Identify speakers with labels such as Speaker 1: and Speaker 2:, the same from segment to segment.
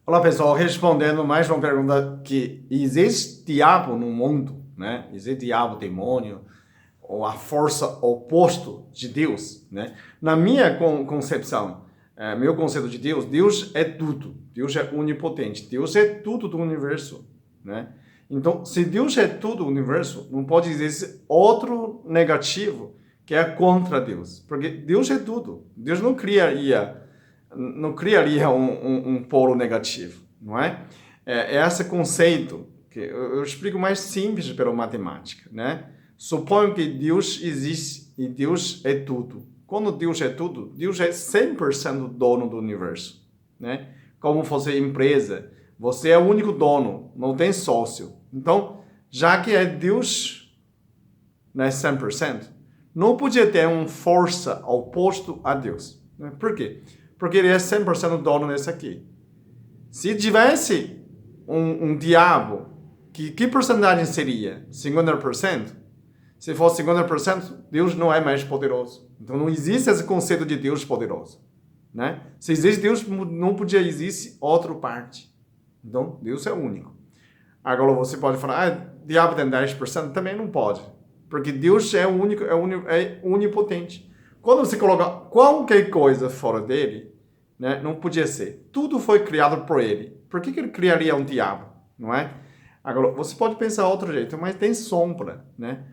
Speaker 1: Olá pessoal, respondendo mais uma pergunta que existe diabo no mundo, né? Existe diabo, demônio, ou a força oposto de Deus, né? Na minha concepção, meu conceito de Deus, Deus é tudo, Deus é onipotente, Deus é tudo do universo, né? Então, se Deus é tudo do universo, não pode existir outro negativo que é contra Deus, porque Deus é tudo. Deus não criaria um polo negativo, não é? É esse conceito que eu explico mais simples pela matemática, né? Suponho que Deus existe e Deus é tudo. Quando Deus é tudo, Deus é 100% dono do universo, né? Como você empresa, você é o único dono, não tem sócio. Então, já que é Deus, né, 100%, não podia ter uma força oposto a Deus. Né? Por quê? Porque ele é 100% dono desse aqui. Se tivesse um diabo, que porcentagem seria? 50%? Se for 50%, Deus não é mais poderoso. Então não existe esse conceito de Deus poderoso. Né? Se existe Deus, não podia existir outra parte. Então, Deus é único. Agora você pode falar, diabo tem 10%? Também não pode. Porque Deus é único, é onipotente. Quando você coloca qualquer coisa fora dele, né, não podia ser. Tudo foi criado por ele. Por que ele criaria um diabo? Não é? Agora, você pode pensar outro jeito, mas tem sombra, né?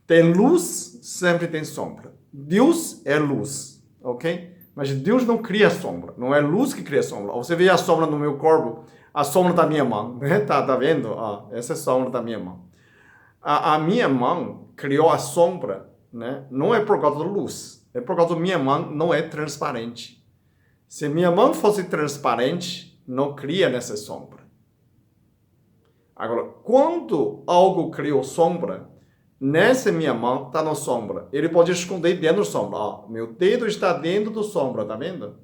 Speaker 1: Tem luz, sempre tem sombra. Deus é luz, ok? Mas Deus não cria sombra. Não é luz que cria sombra. Você vê a sombra no meu corpo, a sombra da minha mão, né? Tá vendo? Essa é a sombra da minha mão. A minha mão criou a sombra, né? Não é por causa da luz. É por causa da minha mão não é transparente. Se minha mão fosse transparente, não cria nessa sombra. Agora, quando algo criou sombra, nessa minha mão está na sombra. Ele pode esconder dentro da sombra. Meu dedo está dentro da sombra, tá vendo?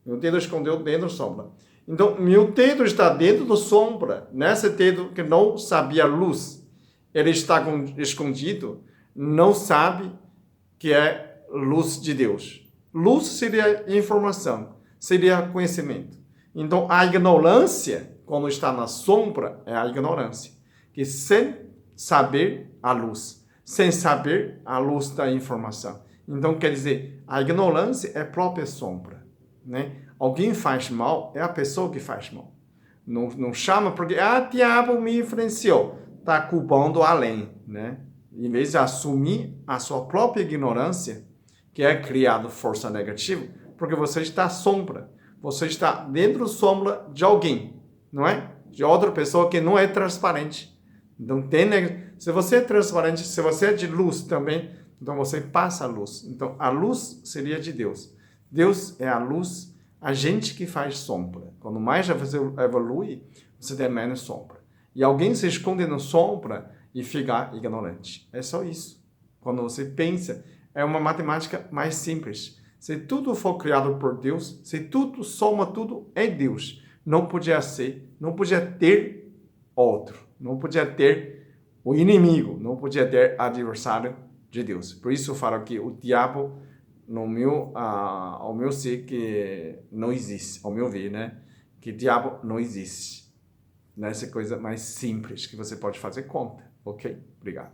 Speaker 1: Meu dedo escondeu dentro da sombra. Então, meu dedo está dentro da sombra. Nesse dedo que não sabia luz, ele está escondido, não sabe que é luz de Deus. Luz seria informação, seria conhecimento. Então, a ignorância, quando está na sombra, é a ignorância. Que sem saber a luz, sem saber a luz da informação. Então, quer dizer, a ignorância é a própria sombra. Né? Alguém faz mal, é a pessoa que faz mal. Não chama porque, diabo me influenciou. Está culpando além, né? Em vez de assumir a sua própria ignorância, que é criado força negativa, porque você está sombra. Você está dentro da sombra de alguém, não é? De outra pessoa que não é transparente. Então, se você é transparente, se você é de luz também, então você passa a luz. Então, a luz seria de Deus. Deus é a luz, a gente que faz sombra. Quando mais você evolui, você tem menos sombra. E alguém se esconde na sombra e fica ignorante. É só isso. Quando você pensa, é uma matemática mais simples. Se tudo for criado por Deus, se tudo soma tudo, é Deus. Não podia ser, não podia ter outro. Não podia ter o inimigo, não podia ter adversário de Deus. Por isso eu falo que o diabo, ao meu ser, que não existe, ao meu ver, né? Que diabo não existe. Nessa coisa mais simples que você pode fazer conta, ok? Obrigado.